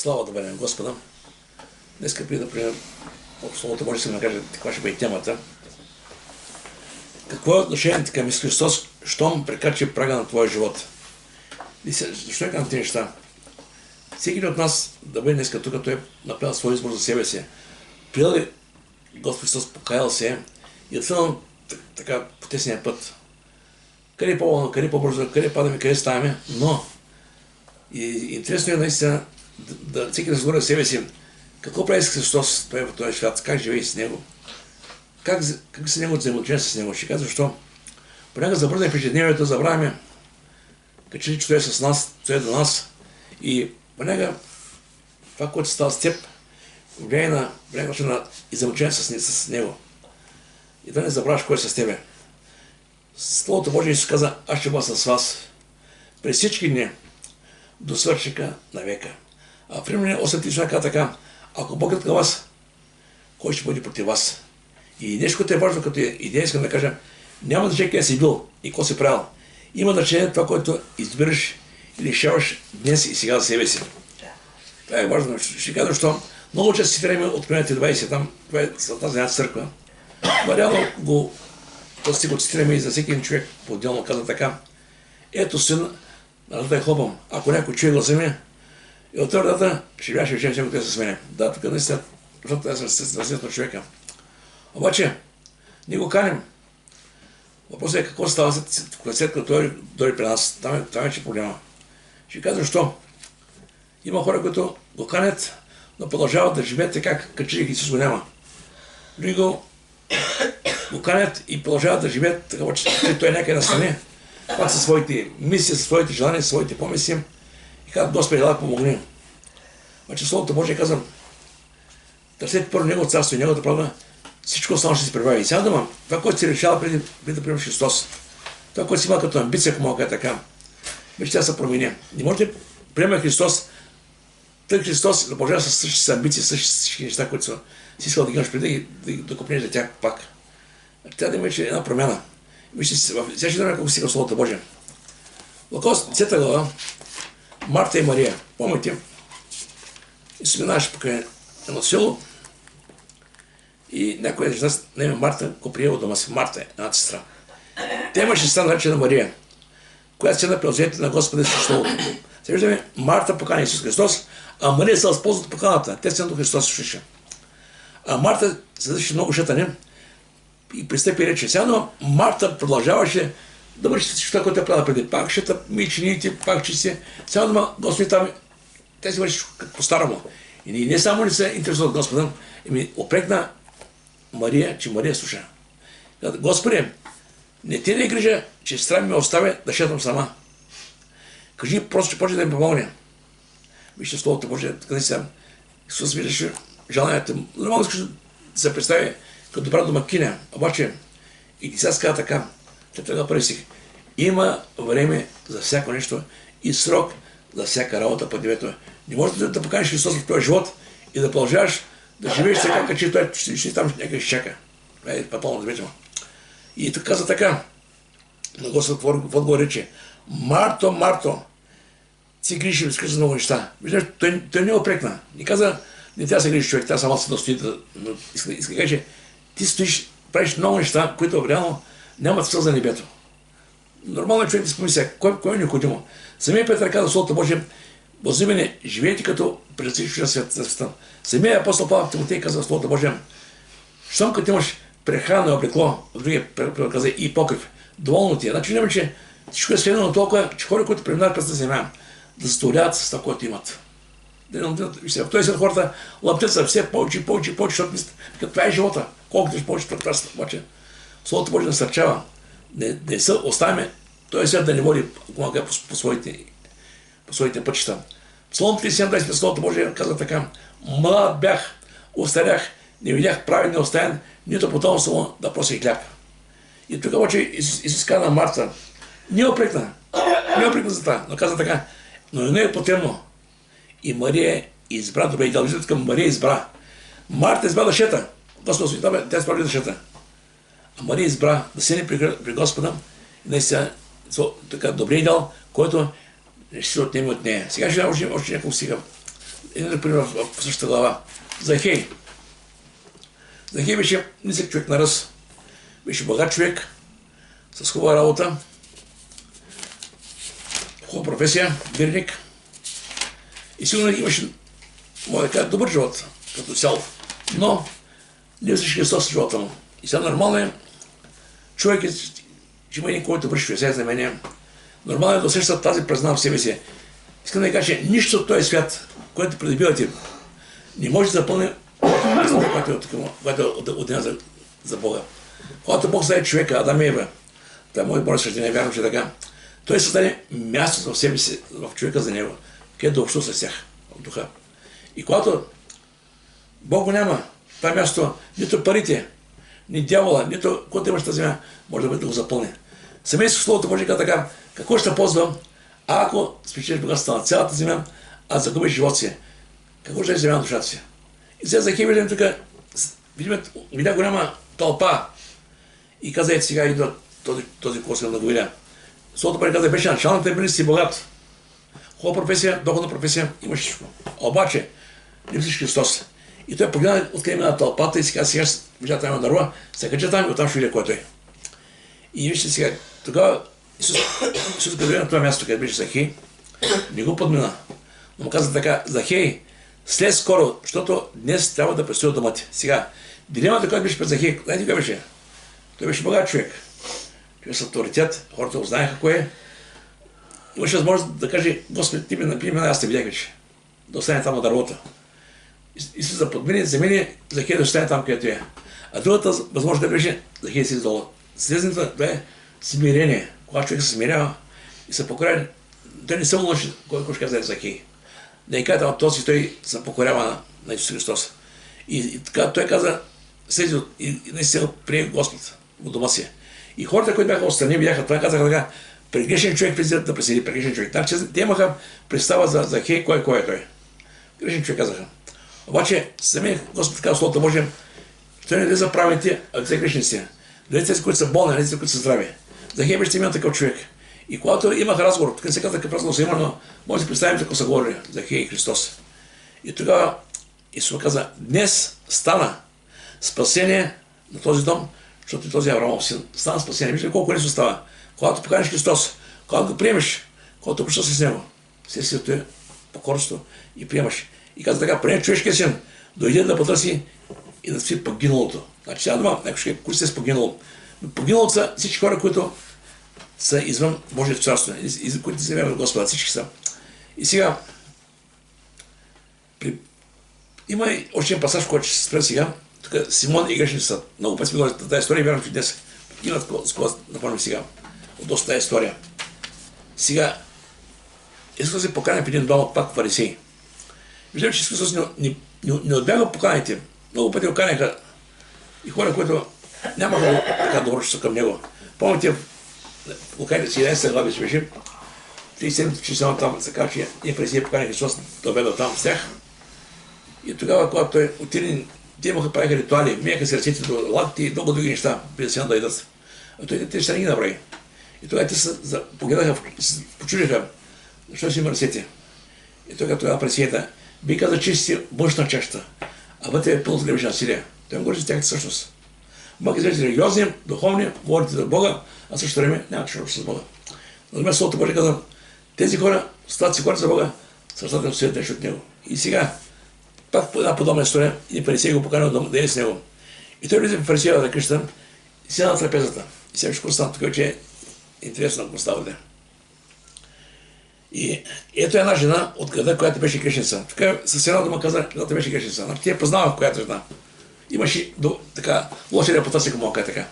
Слава да бъде на Господа. Днеска преди да приемем от Словото Божие, да кажа каква ще бъде темата. Какво е отношението към Исус Христос, щом прекачи прага на твоя живот? Защо е към тези неща? Всеки от нас да бъде днеска тук, той е направил свой избор за себе си. Приел ли Господ Христос, покаял се и отвънал така по тесния път. Къде е по-болно, къде е по-бързо, къде падаме, къде ставаме, но и интересно е наистина да всеки разговори за себе си. Какво прави с Христос в този свят? Как живее с Него? Как са Неговото взаимоотношение с Него? Ще кажа защо. Понякога забързаме в ежедневието, забравяме, като че той е с нас, той е до нас. И понякога това, което става с теб, влияе на взаимоотношение с Него. И да не забравяш кой е с тебе. Словото Божие Исус каза, аз ще бъда с вас през всички дни до свършека на века. А в Римляни 8 каза така, ако Бог е към вас, кой ще бъде против вас? И нещо, което е важно като идея, искам да кажа, няма значение къде си бил и какво си правил. Има значение това, което избираш и решаваш днес и сега за себе си. Това е важно. Ще кажа, защо много често си време от Откровение 20, там, това е тази една църква. Но реално си го цитираме и за всеки един човек по-отделно каза така. Ето син, да хлопам, ако някой чуе гласа ми, и от твърдата ще бяше речем всеки, който се смене. Да, тук наистина, защото аз съм на човека. Обаче, ние го каним. Въпросът е какво става след като той дойде при нас. Там е че проблема. Ще кажа защо. Има хора, които го канят, но продължават да живеят така, като че Исус го няма. Други го канят и продължават да живеят така, че той е някъде настрани. Пак със своите мисли, със своите желания, със своите помисли. И казват, Господи, да помогни. Обаче Словото Божие казвам, търсете първо Неговото царство и Неговата правда, всичко останало ще се прибави. И сега думам, това, което си решава преди да приемеш Христос, това, което си има като амбиция, ако мога да така, вече тя се промени. Не може да приема Христос, тъй Христос да продължава с същите амбиции, с всички неща, които си искал да ги имаш преди да купнеш за тях пак. Трябва да има вече една промяна. Вижте, сега ще дам няколко стиха в Словото Божие. Лука 10 глава, Марта и Мария. Помните, и се минаваше покрай едно село и някоя жена на име Марта го приема дома си. Марта е една сестра. Те имаше сестра наречена Мария, която седна при нозете на Господа Исус Словото. Сега виждаме, Марта покани Исус Христос, а Мария се възползва от поканата. Те седна до Христос слушаше. А Марта се държеше много шетане и пристъпи и рече. Сега, но Марта продължаваше да върши всичко това, което е правила преди. Пак шета мичените, пак чисти. Сега, но Господи там, те си върши по-старому. И не само не се интересува от Господа, ми опрекна Мария, че Мария слуша. Господи, не ти ли грижа, че сестра ми ме оставя да шетам сама? Кажи просто, че почне да ми помогне. Вижте Словото Божие, къде сега Исус виждаше желанието. Нормално искаш да се представи като добра домакиня. Обаче и ти сега каза така, те трябва да прави стих. Има време за всяко нещо и срок за всяка работа по девето. Не можеш да поканиш Христос в твоя живот и да продължаваш да живееш така, като че той ще там някъде ще чака. Това е патално размечено. И тук каза така, на Господ в отговор рече, Марто, Марто, си грижи, разкажи за много неща. Виждаш, той не опрекна. Не каза, не трябва да се грижи човек, трябва само да стои, но иска да каже, ти стоиш, правиш много неща, които реално нямат смисъл за небето. Нормално човек да си помисля, кой е необходимо. Самия Петър каза в Словото Божие, возимене, живеете като пред света. Самия апостол Павел в Тимотей каза в Словото Божие, щом като имаш прехрана и облекло, в другия каза и покрив, доволно ти е. Значи няма, че всичко е сведено толкова, че хора, които преминават през тази земя, да се задоволяват с това, което имат. В този свят хората лаптят са все повече, защото мислят, това е живота. Колкото ще повече прекрасно. Обаче, Словото Божие насърчава. Не се оставяме този свят да не води по своите пътища. Псалом 37, Словото Божие казва така, млад бях, остарях, не видях правен, не оставен, нито потомство да проси хляб. И тук обаче Исус каза на Марта, не опрекна за това, но каза така, но не е потребно. И Мария избра, добре, и виждате към Мария избра. Марта избра да шета. Господ, тя избра да шета. А Мария избра да седне при Господа и наистина така добре дал, който ще се отнеме от нея. Сега ще дам още няколко стиха Един пример в същата глава. Захей. Захей беше нисък човек на ръст. Беше богат човек, с хубава работа, хубава професия, вирник. И сигурно имаше, може да кажа, добър живот, като цяло. Но не всички Христос в живота му. И сега нормално е, човек е, че има един, който върши сега за мен. Нормално е да усеща тази празна в себе си. Искам да ви кажа, че нищо от този свят, който придобивате, не може да запълни което е отдена за Бога. Когато Бог създаде човека, Адам и Ева, това е мой Божие съждение, вярвам, че така, той създаде място в себе си, в човека за него, където да общува с тях, в духа. И когато Бог го няма, това място, нито парите, ни дявола, нито който имаш тази земя, може да го запълни. Семейство словото може да така, какво ще ползвам, ако спечелиш богатството на цялата земя, а загубиш живота си? Какво ще е земя на душата си? И сега Захей виждам тук, видя голяма тълпа и каза, ето сега идва този косъл на го видя. Словото пари каза, беше началната били си богат. Хубава професия, доходна професия, имаш всичко. Обаче, липсваш Христос. И той погледна откъде мина тълпата и сега вижда там има дърва, се кача там и оттам ще видя който е. И вижте сега, тогава Исус го на това място, където беше Захей, не го подмина. Но му каза така, Захей, след скоро, защото днес трябва да предстои дома ти. Сега, дилемата, която беше пред Захей, знаете каква беше? Той беше богат човек. Той с авторитет, хората го знаеха кое е. Имаше възможност да каже, Господи, ти ми напи мен, аз те видях вече. Да остане там на дървото. Исус да подмине, замени Захей да остане там, където е. А другата възможност да беше Захей си издолу. Следното, това е смирение. Когато човек се смирява и се покорява, той не се лъжи, кой ще каза Захей. Да и казва, този той се покорява на Исус Христос. И така той каза, слезе и наистина прие Господ в дома си. И хората, които бяха отстрани, видяха това, казаха така, прегрешен човек влиза да преседи, прегрешен човек. Значи те имаха представа за Захей, кой е той. Грешен човек казаха. Обаче, самия Господ казва Словото Божие, той не даде за правите, а за грешници. Даде тези, които са болни, даде тези, които са здрави. Захей беше имал такъв човек. И когато имах разговор, тук не се казва какъв разговор се има, но може да представим какво са говорили Захей и Христос. И тогава Исус каза, днес стана спасение на този дом, защото и този Авраамов син стана спасение. Вижте колко лесно става. Когато поканиш Христос, когато го приемеш, когато обръщаш с него, следствието е покорство и приемаш. И каза така, прием човешкия син, дойде да потърси и да спи погиналото. Значи сега дома, някой ще кои сте с погинало. Но погиналото са всички хора, които са извън Божието царство, които се вярват в Господа, всички са. И сега, има и още един пасаж, който ще се спре сега. Тук Симон и грешницата. Много пъти сме говорили за тази история и вярвам, че днес има с кого напомням сега. От доста тази история. Сега, Исус се поканя в един дом пак фарисеи. Виждам, че Исус не отбяга поканите. Много пъти оканяха и хора, които нямаха така добро чувство към него. Помните, в Лука си 11 глава беше, 37 часа там се казва, че ние фарисеи поканяха Исус да обеда там с тях. И тогава, когато той отиде, те имаха правиха ритуали, мияха се ръцете до лактите и много други неща, преди да се надойдат. А той те ще не ги направи. И тогава те се погледаха, се почудиха, защо си има ръцете. И тогава фарисеите, би каза, че си външна чашата, а вътре е пълно с гребешна насилие. Той му говори за тяхната същност. Мога изглеждате религиозни, духовни, говорите за Бога, а също време нямате широко с Бога. Но Словото Божие каза, тези хора, стават си говорят за Бога, сърцата им стоят нещо от него. И сега, пак една подобна история, и фарисей го поканил да е с него. И той влиза в фарисеевата къща и седна на трапезата. И сега ще стана тук, че е интересно, ако ставате. И ето една жена от града, която беше грешница. Така със една дума каза, която беше грешница. Значи тя познава която жена. Имаше така лоша репутация към малка така.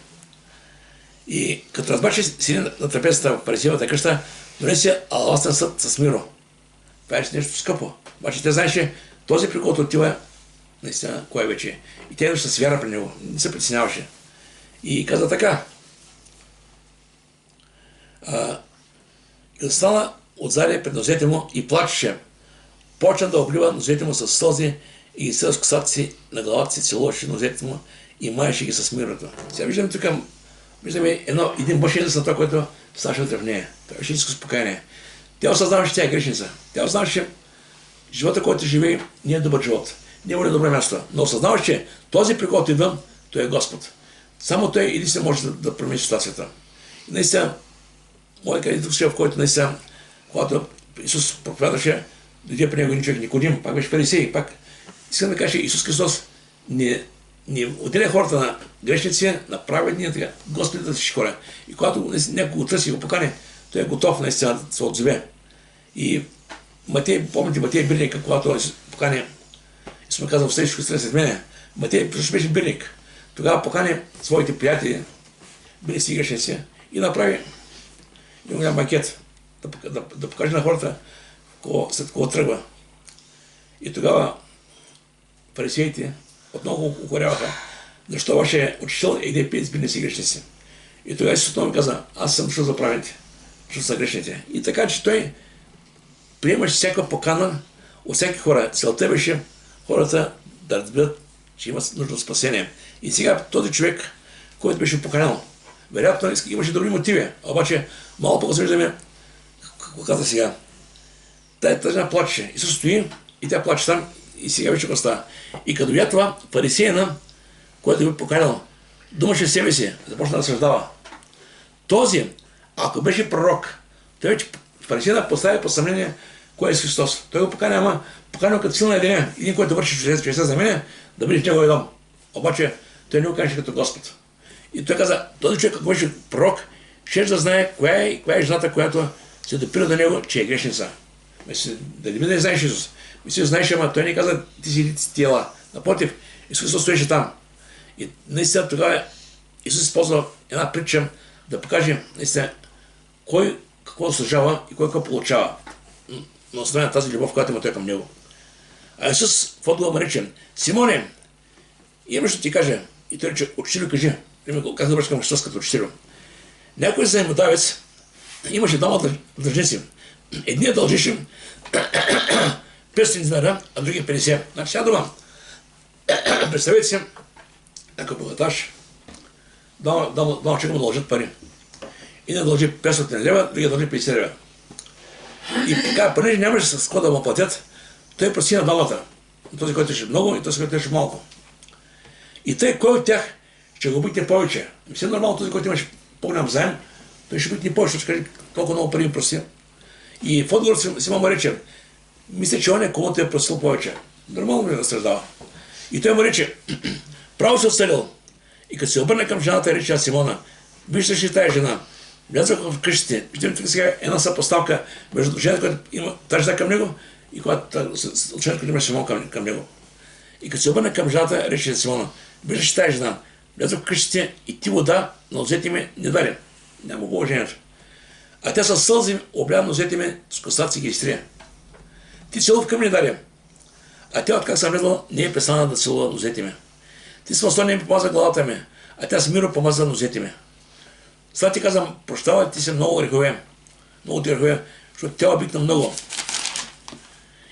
И като разбра, че седи на трапезата в фарисеевата къща, донесе алабастен съд с миро. Това е нещо скъпо. Обаче тя знаеше, този при който отива, наистина, кой вече е. И тя идваше с вяра при него, не се притесняваше. И каза така. Като стана отзади пред нозете му и плачеше, почна да облива нозете му с сълзи и ги с косата си на главата си целуваше нозете му и маеше ги с мирото. Сега виждаме тук, виждаме един мъж на това, което ставаше вътре в нея. Това беше истинско спокойствие. Тя осъзнаваше, че тя е грешница. Тя осъзнаваше, живота, който живее, не е добър живот. Не е добро място. Но осъзнаваш, че този, при който идвам, той е Господ. Само той единствено може да промени ситуацията. И наистина, моят където в който наистина, когато Исус проповядваше, дойде при него един човек Никодим, пак беше фарисей, пак искам да кажа, че Исус Христос не отделя хората на грешници, на праведни, така, Господи да всички хора. И когато някой го търси и го покане, той е готов наистина да се отзове. И помните Матей Бирник, когато покане, и сме казал, всеки ще след мене, Матей беше бирник. Тогава покани своите приятели, били си грешници, и направи един голям банкет, да покаже на хората след кого тръгва. И тогава фарисеите отново укоряваха, защо ваше учител иде пие с били си грешници. И тогава Исус отново каза, аз съм дошъл за праведните, защото са грешните. И така, че той приемаше всяка покана от всеки хора. Целта беше хората да разберат, че има нужда от спасение. И сега този човек, който беше поканен, вероятно имаше други мотиви, обаче малко по-късно виждаме какво каза сега. Тази жена плачеше. Исус стои и тя плаче там и сега вече става. И като видя това, фарисеяна, който го поканил, думаше в себе си, започна да разсъждава. Този, ако беше пророк, той вече фарисеяна поставя по съмнение кой е Христос. Той го поканя, ама поканил като силна единия, един, който върши чудеса за мене, да бъде в неговия дом. Обаче той не го каже като Господ. И той каза, този човек, ако беше пророк, ще да знае коя е жената, която се допира до него, че е грешница. Дали да не знаеш Исус? Мисли, знаеш, ама той не каза, ти си тела. Напротив, Исус Христос стоеше там. И наистина тогава Исус използва една притча да покаже наистина кой какво съжава и кой какво получава. На основа на тази любов, която има той към него. А Исус в отговор му рече, Симоне, имаш да ти кажа, и той рече, учителю кажи, как да бъдеш към Христос като учителю. Някой заемодавец имаше двама длъжници. Едният дължише 500 динара, а другия 50. Значи сега дума. Представете си, някой богаташ, двама човека му дължат пари. Един дължи 500 лева, другия дължи 50 лева. И така, понеже нямаше с какво да му платят, той проси на двамата. Този, който беше много и този, който беше малко. И тъй, кой от тях ще го битне повече? Все нормално, този, който имаше по-голям заем, той ще битне повече, ще каже колко много пари им проси. И в отговор си му рече, мисля, че он е комуто е просил повече. Нормално ми разсъждава. И той му рече, право се отстелил. И като се обърна към жената, рече на Симона, виждаш ли тая жена? Влязах в къщите. Виждам тук сега една съпоставка между жената, която има тази жена към него и когато жената, която има Симон към него. И като се обърна към жената, рече на Симона, виждаш ли тая жена? Влязах в къщите и ти вода на нозете ми не даде. Няма го уважението. А тя със сълзи обля нозете ми с косата си ги изтрия. Ти целувка ми не даде. А тя, откак съм влезла, не е престана да целува нозете ми. Ти с масло не ми помаза главата ми, а тя с миро помаза нозете ми. Сега ти казвам, прощавай ти се много грехове. Много ти грехове, защото тя обикна много.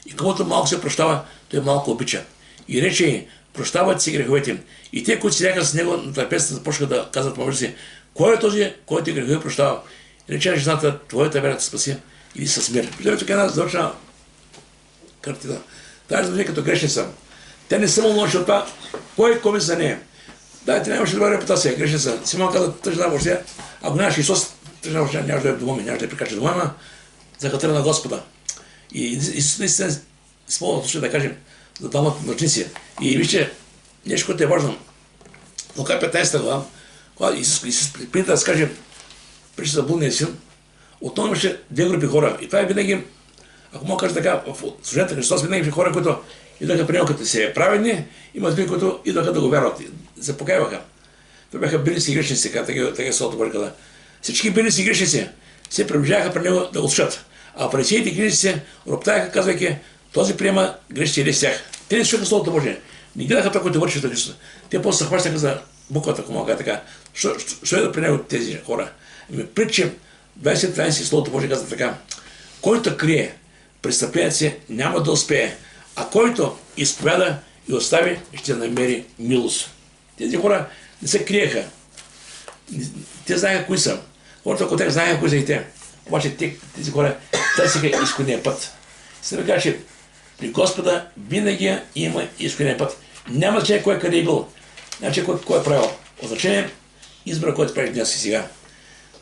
И комуто малко се прощава, той малко обича. И рече, прощават си греховете. И те, които седяха с него на трапезата, започнаха да казват помежду си, кой е този, който ти грехове прощава? И рече на жената, твоята вера те спаси, или с мир. Виждаме тук една задочна картина. Тази жена като грешница. Тя не само научила това, кой коми за нея. Да, ти нямаше добра репутация, грешница. Симон каза, тази жена въобще, ако нямаш Исус, тази жена въобще нямаше да е дома ми, нямаше да прикача дома, ама за хатъра на Господа. И Исус наистина използва точно да кажем за двамата длъжници. И вижте, нещо, което е важно. Лука 15 глава, когато Исус принята да скаже прича за блудния син, отново имаше две групи хора. И това е винаги, ако мога да кажа така, в служението на Христос винаги имаше хора, които идваха при него като се праведни, има други, които идваха да го вярват, се покаяваха. Това бяха билници и грешници, така Словото Божие каза. Всички билници и грешници се приближаваха при него да го слушат. А фарисеите и книжници се роптаяха, казвайки, този приема грешници или с тях. Те не слушаха Словото Божие. Не гледаха това, което върши Христос. Те после се хващаха за буквата, ако мога така. Що е да при него тези хора? Притчи 20-13 Словото Божие казва така. Който крие престъплението си, няма да успее, а който изповяда и остави, ще намери милост. Тези хора не се криеха. Те знаеха кои са. Хората около тях знаеха кои са и те. Обаче тези хора търсиха изходния път. Се ви кажа, че При Господа винаги има изкупление път. Няма значение кой къде е бил. Няма значение кой е правил. От значение избора, който прави днес и сега.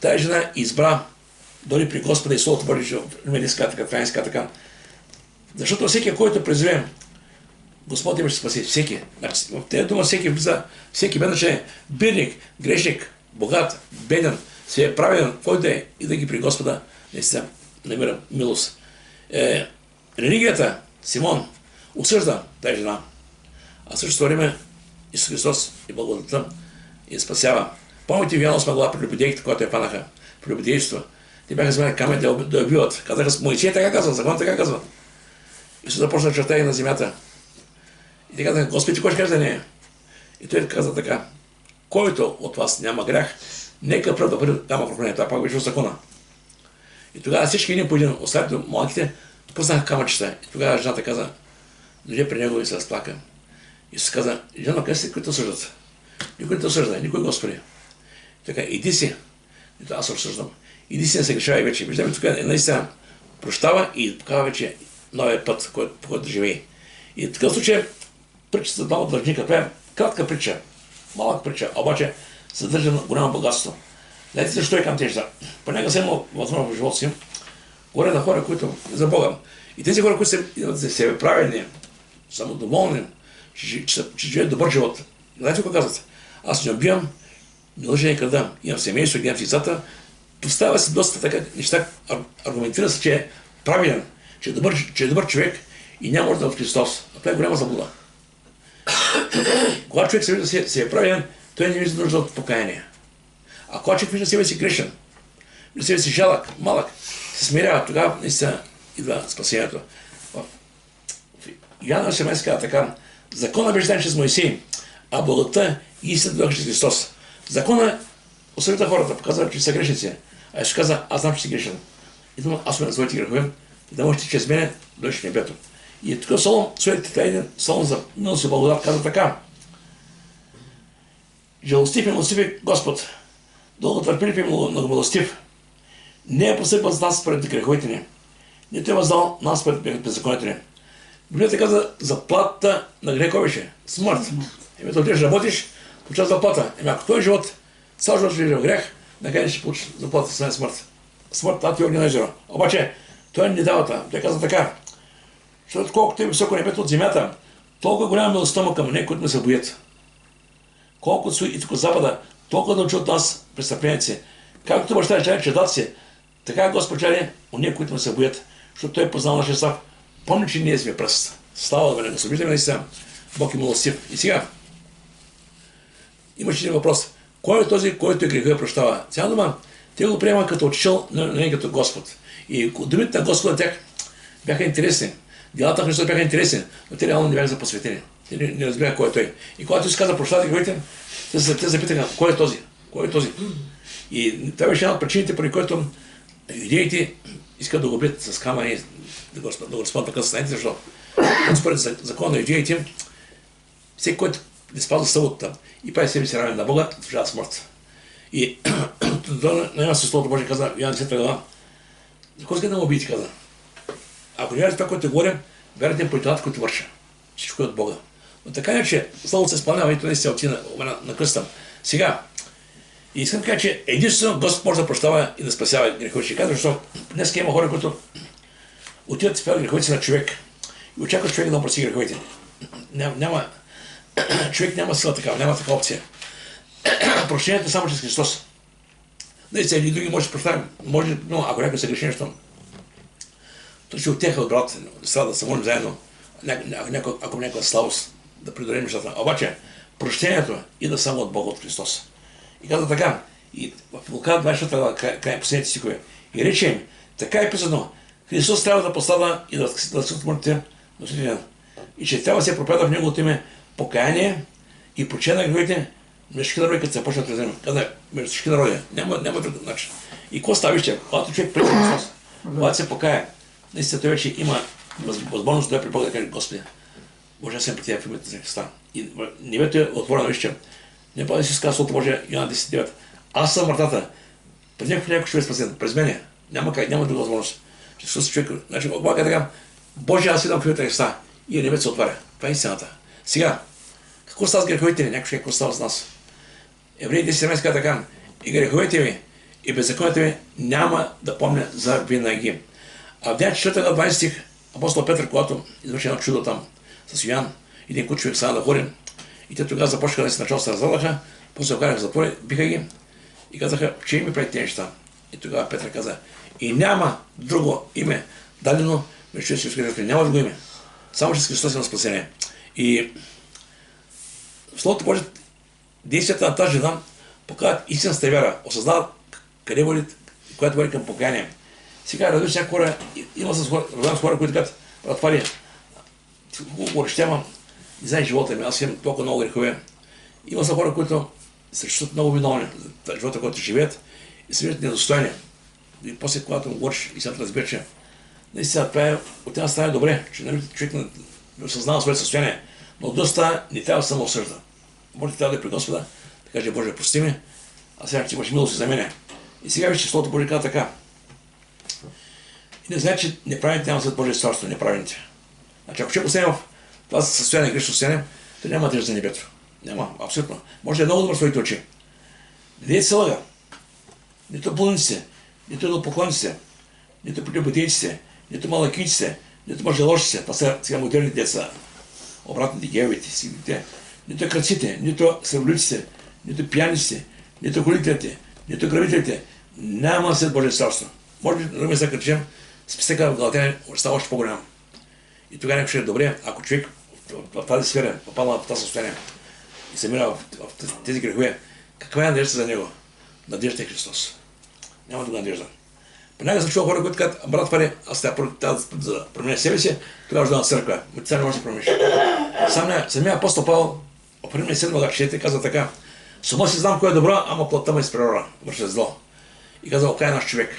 Тая жена избра дори при Господа и Словото Божие, медицинска така, трайнска така. Защото всеки, който призове, Господ има ще спаси. Всеки. В тези дума всеки влиза, всеки без значение. Бедник, грешник, богат, беден, се е правилен, който е и да ги при Господа наистина намира милост. Религията, Симон, осъжда тази жена. А същото време Исус Христос и благодата и спасява. Помните в Йоанна 8 глава при любодейките, когато я фанаха, при любодейство. Те бяха вземали камъни да я убиват. Казаха, Моисей така казва, закон така казва. Исус започна да чертае на земята. И те казаха, Господи, кой ще каже за нея? И той каза така, който от вас няма грях, нека пръв да бъде камък върху нея. Това пак беше от закона. И тогава всички един по един, оставите малките, пуснаха камъчета. И тогава жената каза, дойде при него и се разплака. Исус каза, жена, къде сте, които осъждат? Никой не те осъжда, никой Господи. Така, иди си. Ето аз осъждам. Иди си, не се грешавай вече. Виждаме, тук наистина прощава и показва вече новия път, по който живее. И в такъв случай притчата за двама длъжника, това е кратка притча, малък притча, обаче съдържа голямо богатство. Знаете защо е към тези неща? Понякога съм имал възможност в живота си, говоря на хора, които за Бога. И тези хора, които имат за себе правилни, самодоволни, че живеят добър живот. Знаете какво казват? Аз не убивам, не лъжа, не крада, имам семейство, имам децата. Поставя се доста така неща, аргументира се, че е правилен, че е добър човек и няма нужда от Христос. А това е голяма заблуда. Когато човек се вижда се е правилен, той не вижда нужда от покаяние. А когато човек вижда себе си грешен, вижда себе си жалък, малък, се смирява, тогава наистина идва спасението. В Йоанна 18 казва така, закона беше дан чрез Моисей, а благодата и истината дойдоха чрез Христос. Закона осъжда хората, показва, че са грешници. А Исус каза, аз знам, че си грешен. И думам, аз сме на своите грехове, и да можете чрез мене дойдеш в небето. И тук Соломон, Соломон за милост и благодат каза така. Жалостив и милостив Господ, дълготърпелив и многомилостив, не е посъпал с нас според греховете ни, нито е въздал нас според беззаконието ни. Библията каза, заплатата на греха беше смърт. Да отидеш работиш, получаваш заплата. Ако този живот, цял живот ще в грех, накрая ще получиш заплата с смърт. Смърт, това ти е организира. Обаче, той не дава това. Той каза така, защото колкото е високо небето от земята, толкова голяма милостта му към нея, които ме се боят. Колкото и тук запада, толкова научи от нас престъпленици. Както баща чали чедата си, така Господ чали от нея, които ме се боят, защото той познал нашия став. Помни, че ние сме пръст. Става да ме не се виждаме наистина. Бог е милостив. И сега, имаше един въпрос. Кой е този, който е греха прощава? Цяла дума, те го приема като учител, но не като Господ. И думите на Господа тях бяха интересни. Делата на Христос бяха интересни, но те реално не бяха за посветени. Те не разбираха кой е той. И когато се каза прощавате греховете, те запитаха, кой е този? Кой е този? И това беше една от причините, поради които юдеите искат да го бият с камъни, да го разпънат така състоянието, защото според закона на юдеите, всеки, който не спазва съботата и прави себе си равен на Бога, заслужава смърт. И на една със Словото Божие каза, Йоанна 10 глава, за кой да му убиете, каза. Ако не вярвате това, което говоря, вярвате по делата, които върша. Всичко е от Бога. Но така не, че Словото се изпълнява и това не се отива на кръста. Сега, и искам да кажа, че единствено Господ може да прощава и да спасява греховете. Казвам, защото днес има хора, които отиват и спяват греховете на човек и очакват човек да прости греховете. Човек няма сила такава, няма такава опция. Прощението е само чрез Христос. Наистина, и други може да прощаваме. Може, но ако някой се греши нещо, то ще отеха от брат, да се молим заедно, ако някаква слабост, да преодолеем нещата. Обаче, прощението иде само от Бога, от Христос. И каза така, и в Лука 24 край последните стихове, и рече им, така е писано, Христос трябва да пострада и да възкреси от мъртвите на следния ден. И че трябва да се проповядва в Неговото име покаяние и прощение на греховете между всички народи, като се почнат да вземат. Каза, между всички народи. Няма друг начин. И какво става, вижте, когато човек пречи Христос, когато се покая, наистина той вече има възможност да при Бога да каже, Господи, Боже, аз съм при Тебя в името на Христа. И небето е отворено, вижте. Не бъде да си сказва Словото Божие, Йоанна 10:9. Аз съм вратата. През някой ще бъде спасен. През мене. Няма друга възможност. Ще се човек. Значи, обака така, Боже, аз идвам в името на Христа и небето се отваря. Това е истината. Сега, какво става с греховете ни? Някой ще какво става с нас? Евреи 10 казва така: и греховете ми, и беззаконията ми няма да помня за винаги. А в Деяния 4 на 20 стих, апостол Петър, когато извърши едно чудо там с Йоан, един куд човек стана да ходи, и те тогава започнаха да се начало се разваляха, после се окараха в затвора, биха ги и казаха: че ми прави тези неща. И тогава Петър каза: и няма друго име дадено между човешки и няма друго име. Само чрез Христос има спасение. И в Словото Божие действията на тази жена показват истинната вяра, осъзнават къде води, която води към покаяние. Сега разбира се, някои хора, има с хора, които казват: това ли, хубаво говориш, ама не знаеш живота ми, аз имам толкова много грехове. Има са хора, които се чувстват много виновни за живота, който живеят и се виждат недостойни. И после, когато му говориш и сега разбира, че наистина това е от една страна добре, че човек не осъзнава своето състояние, но от друга страна не трябва да се самоосъжда. Може да трябва да е при Господа, да каже: Боже, прости ми, а сега ти имаш милост за мене. И сега виж, че Словото Божие казва така: и не знае, че неправилните няма след Божие царство, неправилните. Значи, ако човек остане в това състояние, грешно състояние, то няма надежда за небето. Няма, абсолютно. Може да е много добър в своите очи. Не е се лъга. Нито блудниците, нито идолопоклонниците, нито прелюбодейците, нито малакийците, нито мъжеложците. Това са сега модерни деца, обратните геовете, сигните, нито кръците, нито сърволиците, нито пияниците, нито холителите, нито грабителите. Няма след Божие царство. Може да ме закачем, списъка в Галатяни става още по-голям. И тогава някой ще е добре, ако човек в тази сфера попадна в това състояние и се мира в тези грехове, каква е надежда за него? Надежда е Христос. Няма друга надежда. Понякога съм чувал хора, които казват: брат, Фаре, аз трябва да променя себе си, тогава ще да на църква. Но ти сега не можеш да промениш. Самия апостол Павел, в Римляни 7 глава 4 казва така: с ума си знам кое е добро, ама плътта ме изпреварва, върша зло. И казва: окай наш човек.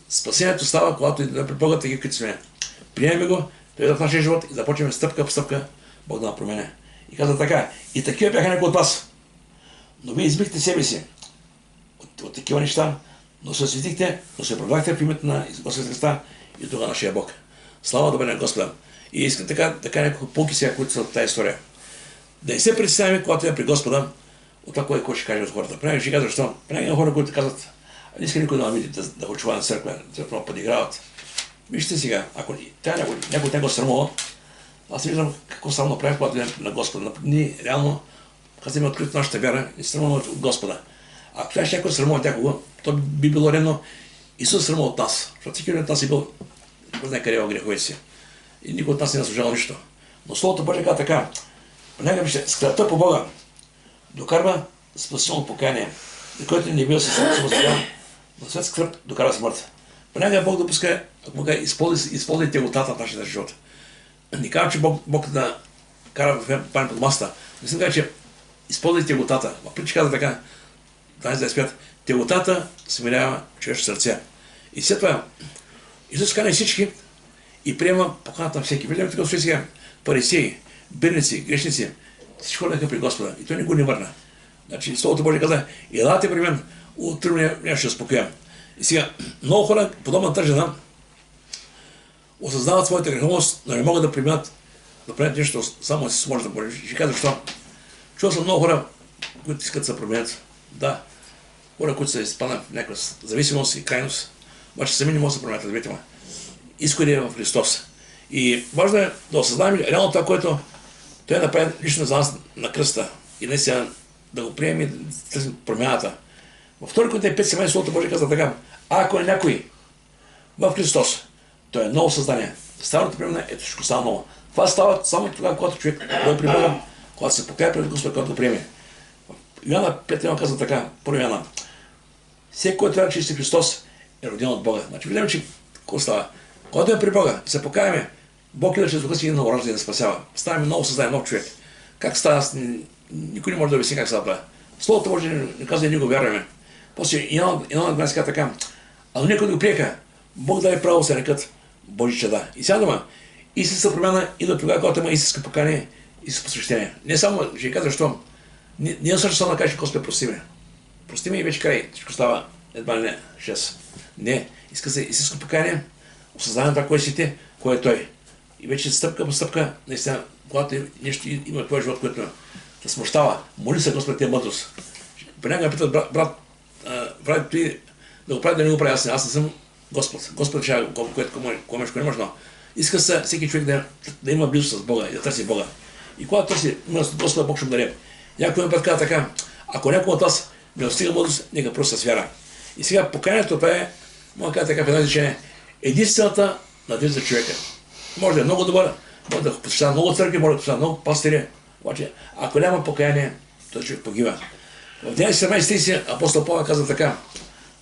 Спасението става, когато идва при Бога такива, които сме. Приемем го, той идва в нашия живот и започваме стъпка по стъпка Бог да напроменя. И казва така: и такива бяха някои от вас. Но вие избихте себе си от такива неща, но се осветихте, но се оправдахте в името на Господа Христа и тогава нашия Бог. Слава да бъде на Господа. И искам така няколко пункти сега, които са от тази история. Да не се представяме, когато е при Господа, от това, кой ще каже от хората. Понякога ще казва, защо? Понякога хора, които казват: не иска никой да ме види, да го чува на църква, да подиграват. Вижте сега, ако някой от него срамува, аз не виждам какво срамно прави, когато е на Господа. Ние реално, казваме открито нашата вяра, и срамуваме от Господа. Ако трябваше някой срамува от някого, то би било редно Исус срамува от нас. Защото всеки от нас е бил, не знае къде в греховете си. И никой от нас не заслужава нищо. Но Словото Божие казва така: понякога вижте, скръпта по Бога докарва спасително покаяние, за който не бил се самозабавен, но след скръп докарва смърт. Понякога Бог допуска, ако му използвай теготата в нашия живот. Не казвам, че Бог да кара в пане под масата. Не съм казал, че използвай теготата. В притча казва така, да е спят: теготата смирява човешко сърце. И след това Исус кани всички и приема поканата на всеки. Виждаме така стои сега: фарисеи, бирници, грешници, всички ходеха при Господа и той не го не върна. Значи Словото Божие каза: елате при мен, утре няма ще успокоя. И сега много хора, подобна тази жена, осъзнават своята греховност, но не могат да приемат да правят нещо само с Божията Божия. Ще кажа защо. Чувал съм много хора, които искат да се променят. Да, хора, които са изпаднали в някаква зависимост и крайност, обаче сами не могат да се променят, разбирате ме. Изходи е в Христос. И важно е да осъзнаем реално това, което той е направил лично за нас на кръста. И наистина да го приемем и да търсим промяната. Във 2 Коринтияни 5:17 Словото Божие казва така: ако е някой в Христос, той е ново създание. Старото приемане е всичко става ново. Това става само тогава, когато човек дойде при Бога, когато се покая пред Господа, когато го приеме. Йоанна 5:1 казва така, първо Йоанна: всеки, който трябва да чисти Христос, е роден от Бога. Значи виждаме, че какво става. Когато е при Бога и се покаяме, Бог идва чрез духа си и новоражда и да спасява. Ставаме ново създание, нов човек. Как става? Никой не може да обясни как става това. Словото може да казва и ние го вярваме. После една гласа казва така: а но някой го приеха, Бог даде право се рекат Божи чада. И сега дома, истинска промяна идва тогава, когато има истинска покание и с посвещение. Не само, ще кажа защо. Не е също да кажеш: Господи, прости ме. Прости ме и вече край. Всичко става едва ли не 6. Не, иска се истинско покание, осъзнаване това, кое си ти, кое е Той. И вече стъпка по стъпка, наистина, когато нещо има в твоя живот, което те смущава, моли се Господ тия мъдрост. Понякога питат, брат, ти да го прави, да не го прави, аз не съм Господ. Господ решава което можеш, кое не може, но иска се всеки човек да има близост с Бога и да търси Бога. И когато търси Господа, Бог ще му даде. Някой ме път казва така, ако някой от вас не достига мъдрост, нека просто с вяра. И сега покаянието това е, мога да кажа така в едно изречение, единствената надежда за човека. Може да е много добър, може да посещава много църкви, може да посещава много пастири, обаче ако няма покаяние, този човек погива. В 17 апостол Павел казва така,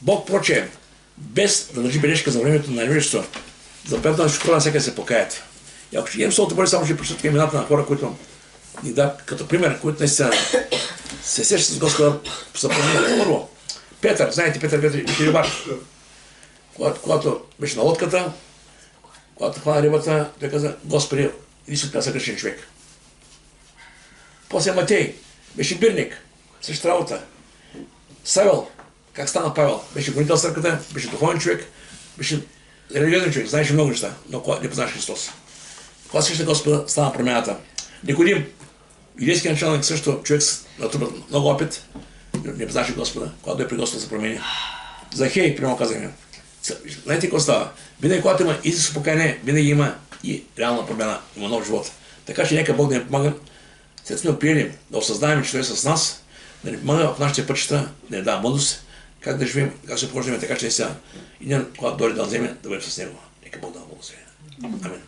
Бог проче, без да държи бележка за времето на невежество, за петна хора всяка се покаят. И ако ще имам Словото Божие, само ще прочитам имената на хора, които ни да, като пример, които наистина се сещат с Господа са променили. Първо, Петър, знаете Петър рибар, когато беше на лодката, когато хвана рибата, той каза, Господи, иди си отказа грешен човек. После Матей, беше бирник, същата работа. Савел, как стана Павел? Беше гонител в църквата, беше духовен човек, беше религиозен човек, знаеше много неща, но не познаваше Христос. Когато срещна Господа, стана промяната. Никодим, юдейски началник, също човек натрупа много опит, не познаваше Господа, когато дойде при Господа се промени. Захей, прямо казахме. Знаете какво става? Винаги, когато има истинско покаяние, винаги има и реална промяна, има нов живот. Така че нека Бог да ни помага, след сме приели да осъзнаем, че Той е с нас, да ни помага в нашите пътища, да ни дава мъдрост, как да живеем, как се поживеем, така че сега и когато дойде да вземе, да бъдем с Него. Нека Бог да благослови. Амин.